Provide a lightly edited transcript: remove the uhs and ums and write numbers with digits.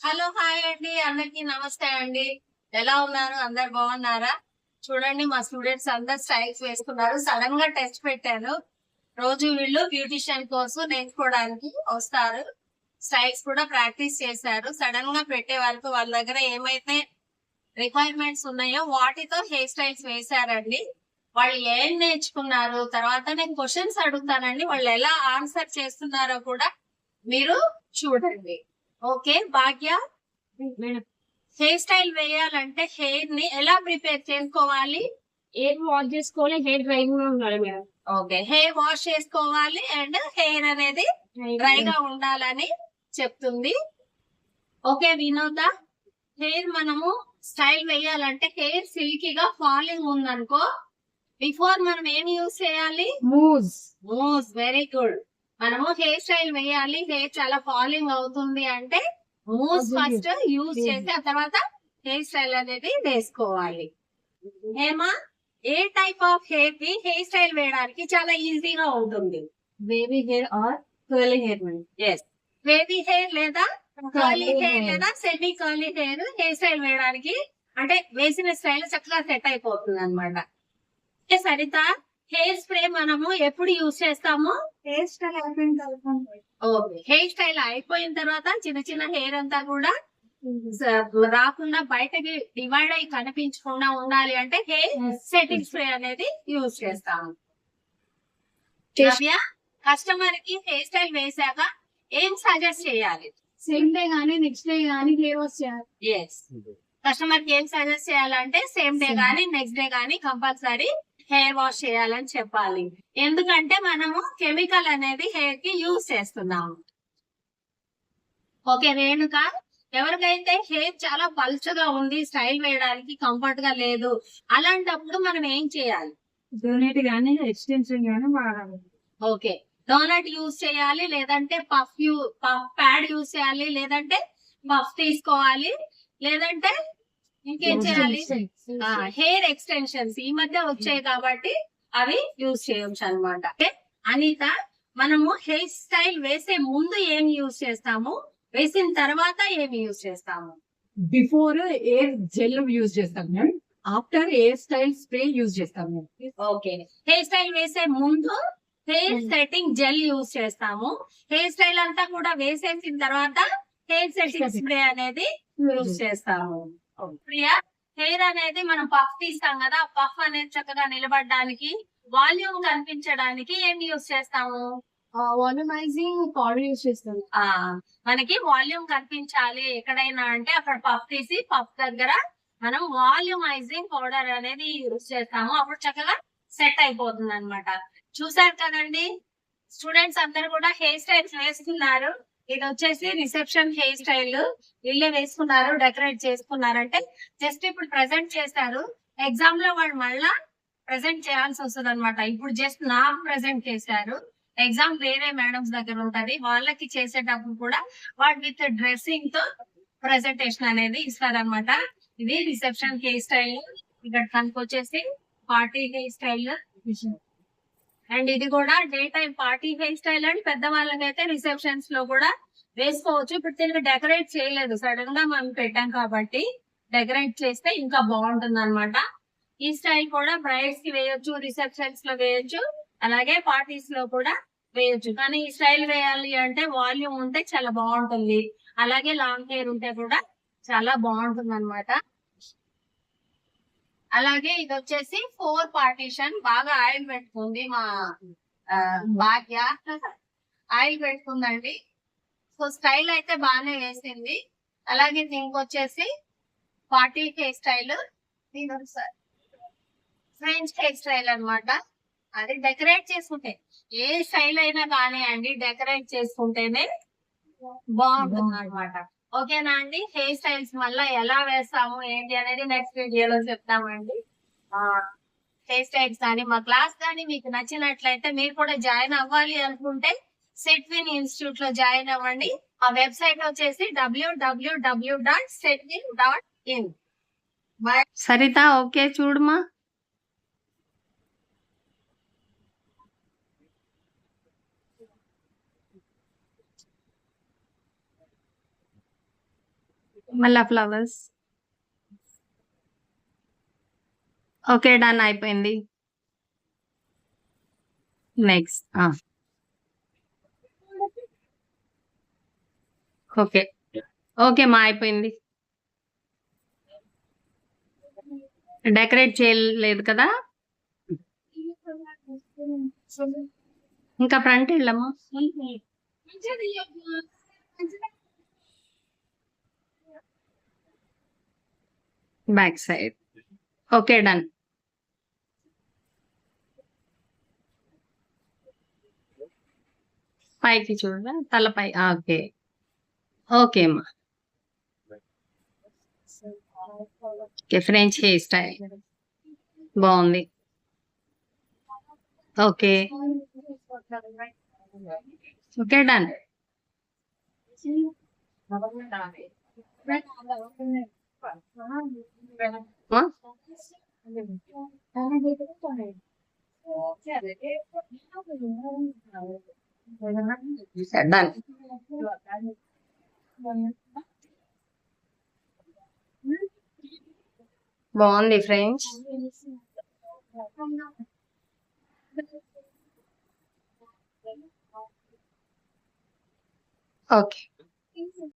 Hello hi అండి, అందరికి నమస్తే అండి. ఎలా ఉన్నారు? అందరు బాగున్నారా? చూడండి, మా స్టూడెంట్స్ అందరు స్టైల్స్ వేసుకున్నారు. సడన్ గా టెస్ట్ పెట్టాను. రోజు వీళ్ళు బ్యూటిషియన్ కోర్సు నేర్చుకోవడానికి వస్తారు. స్టైల్స్ కూడా ప్రాక్టీస్ చేశారు. సడన్ గా పెట్టే వరకు వాళ్ళ దగ్గర ఏమైతే రిక్వైర్మెంట్స్ ఉన్నాయో వాటితో హెయిర్ స్టైల్స్ వేశారండి. వాళ్ళు ఏం నేర్చుకున్నారు, తర్వాత నేను క్వశ్చన్స్ అడుగుతానండి, వాళ్ళు ఎలా ఆన్సర్ చేస్తున్నారో కూడా మీరు చూడండి. ఓకే భాగ్య, హెయిర్ స్టైల్ వేయాలంటే హెయిర్ ని ఎలా ప్రిపేర్ చేసుకోవాలి? హెయిర్ వాష్ చేసుకోవాలి, హెయిర్ డ్రైగా ఉండాలి మేడం. ఓకే, హెయిర్ వాష్ చేసుకోవాలి అండ్ హెయిర్ అనేది డ్రైగా ఉండాలని చెప్తుంది. ఓకే వినోద, హెయిర్ మనము స్టైల్ వేయాలంటే హెయిర్ సిల్కీగా ఫాలింగ్ ఉందనుకో, బిఫోర్ మనం ఏం యూజ్ చేయాలి? మూస్. Very good. మనము హెయిర్ స్టైల్ వేయాలి, హెయిర్ చాలా ఫాలింగ్ అవుతుంది అంటే మూస్ ఫస్ట్ యూజ్ చేసి ఆ తర్వాత హెయిర్ స్టైల్ అనేది వేసుకోవాలి. ఏమా, ఏ టైప్ ఆఫ్ హెయిర్ కి హెయిర్ స్టైల్ వేయడానికి చాలా ఈజీగా ఉంటుంది? Baby hair or curly hair madam. Yes, baby hair లేదా కర్లీ హెయిర్ లేదా semi curly hair hair style వేయడానికి అంటే వేసిన స్టైల్ చక్కగా సెట్ అయిపోతుంది అనమాట. సరిత, హెయిర్ స్ప్రే మనము ఎప్పుడు యూజ్ చేస్తాము? హెయిర్ స్టైల్ అయిపోయిన తర్వాత. ఓకే, హెయిర్ స్టైల్ అయిపోయిన తర్వాత చిన్న చిన్న హెయిర్ అంతా కూడా రాకుండా బయటకి డివైడ్ అయి కనిపించకుండా ఉండాలి అంటే హెయిర్ సెట్టింగ్ స్ప్రే అనేది యూజ్ చేస్తాము. కస్టమర్ కి హెయిర్ స్టైల్ వేసాక ఏం సజెస్ట్ చేయాలి? సేమ్ డే గానీ నెక్స్ట్ డే గానీ హెయిర్ వాష్ చేయాలి. ఎస్, కస్టమర్ కి ఏం సజెస్ట్ చేయాలంటే సేమ్ డే గానీ నెక్స్ట్ డే గానీ కంపల్సరీ హెయిర్ వాష్ చేయాలని చెప్పాలి. ఎందుకంటే మనము కెమికల్ అనేది హెయిర్ కి యూజ్ చేస్తున్నాము. ఓకే రేణుక, ఎవరికైతే హెయిర్ చాలా పల్చగా ఉంది, స్టైల్ వేయడానికి కంఫర్ట్ గా లేదు, అలాంటప్పుడు మనం ఏం చేయాలి? డోనేట్ గానీ ఎక్స్టెన్షన్ గానీ వాడాలి. ఓకే, డోనట్ యూజ్ చేయాలి, లేదంటే పఫ్ ప్యాడ్ యూజ్ చేయాలి, లేదంటే పఫ్ తీసుకోవాలి, లేదంటే ఇంకేం చేయాలి? హెయిర్ ఎక్స్టెన్షన్స్ ఈ మధ్య వచ్చాయి కాబట్టి అవి యూజ్ చేయొచ్చు అనమాట. అనిత, మనము హెయిర్ స్టైల్ వేసే ముందు ఏం యూజ్ చేస్తాము, వేసిన తర్వాత ఏమి యూజ్ చేస్తాము? బిఫోర్ ఎయిర్ జెల్ యూజ్ చేస్తాం ma'am, after air style spray use చేస్తాం మ్యామ్. ఓకే, హెయిర్ స్టైల్ వేసే ముందు హెయిర్ సెట్టింగ్ జెల్ యూజ్ చేస్తాము, హెయిర్ స్టైల్ అంతా కూడా వేసేసిన తర్వాత హెయిర్ సెట్టింగ్ స్ప్రే అనేది యూజ్ చేస్తాము. ప్రియా, హెయిర్ అనేది మనం పఫ్ తీస్తాం కదా, పఫ్ అనేది చక్కగా నిలబడడానికి, వాల్యూమ్ కనిపించడానికి ఏం యూజ్ చేస్తాము? వాల్యూమైజింగ్ పౌడర్ యూజ్ చేస్తాం. మనకి వాల్యూమ్ కనిపించాలి ఎక్కడైనా అంటే అక్కడ పఫ్ తీసి పఫ్ దగ్గర మనం వాల్యూమైజింగ్ పౌడర్ అనేది యూజ్ చేస్తాము. అప్పుడు చక్కగా సెట్ అయిపోతుంది అనమాట. చూసారు కదండి, స్టూడెంట్స్ అందరు కూడా హెయిర్ స్టైల్స్ వేస్తున్నారు. ఇది వచ్చేసి రిసెప్షన్ హెయిర్ స్టైల్, వీళ్ళే వేసుకున్నారు, డెకరేట్ చేసుకున్నారంటే జస్ట్ ఇప్పుడు ప్రెజెంట్ చేశారు. ఎగ్జామ్ లో వాళ్ళు మళ్ళా ప్రెజెంట్ చేయాల్సి వస్తుంది అనమాట. ఇప్పుడు జస్ట్ నాకు ప్రెజెంట్ చేశారు, ఎగ్జామ్ వేరే మేడమ్స్ దగ్గర ఉంటది, వాళ్ళకి చేసేటప్పుడు కూడా వాళ్ళు విత్ డ్రెస్సింగ్ తో ప్రెజెంటేషన్ అనేది ఇస్తారనమాట. ఇది రిసెప్షన్ హెయిర్ స్టైల్. ఇక్కడ తనకు వచ్చేసి పార్టీ హెయిర్ స్టైల్, అండ్ ఇది కూడా day time party hair style and పెద్దవాళ్ళకైతే రిసెప్షన్స్ లో కూడా వేసుకోవచ్చు. ఇప్పుడు దీనికి డెకరేట్ చేయలేదు, సడన్ గా మనం పెట్టాం కాబట్టి డెకరేట్ చేస్తే ఇంకా బాగుంటుంది అనమాట. ఈ స్టైల్ కూడా బ్రైడ్స్ కి వేయొచ్చు, రిసెప్షన్స్ లో వేయొచ్చు, అలాగే పార్టీస్ లో కూడా వేయొచ్చు. కానీ ఈ స్టైల్ వేయాలి అంటే వాల్యూమ్ ఉంటే చాలా బాగుంటుంది, అలాగే లాంగ్ హెయిర్ ఉంటే కూడా చాలా బాగుంటుంది అనమాట. అలాగే ఇది వచ్చేసి 4 పార్టీషన్, బాగా ఆయిల్ పెట్టుకుంది మా భాగ్య, ఆయిల్ పెట్టుకుందండి. సో స్టైల్ అయితే బాగానే వేసింది. అలాగే దీనికి వచ్చేసి party hair style, French hair style అనమాట. అది డెకరేట్ చేసుకుంటే ఏ స్టైల్ అయినా కానీ అండి డెకరేట్ చేసుకుంటేనే బాగుంటుంది అనమాట. ఓకేనా అండి, హెయిర్ స్టైల్స్ మళ్ళీ ఎలా వేస్తాము ఏంటి అనేది నెక్స్ట్ వీడియోలో చెప్తామండి. హెయిర్ స్టైల్స్ కానీ మా క్లాస్ కానీ మీకు నచ్చినట్లయితే మీరు కూడా జాయిన్ అవ్వాలి అనుకుంటే సెట్విన్ ఇన్స్టిట్యూట్ లో జాయిన్ అవ్వండి. ఆ వెబ్సైట్ వచ్చేసి www.setwin.in. సరిత, ఓకే చూడమా. మళ్ళా ఫ్లవర్స్. ఓకే, డన్ అయిపోయింది. నెక్స్ట్. ఓకే. ఓకే మా అయిపోయింది. డెకరేట్ చేయలేదు కదా? ఇంకా ఫ్రంట్ వెళ్ళమ్మా. Back side. Okay done. పైకి చూడరా తలపై. ఓకే. ఓకే అమ్మా. ఓకే, ఫ్రెంచ్ హెయిర్ స్టైల్ బాగుంది. ఓకే. Okay done. డన్. బాగుంది ఫ్రెండ్స్. ఓకే.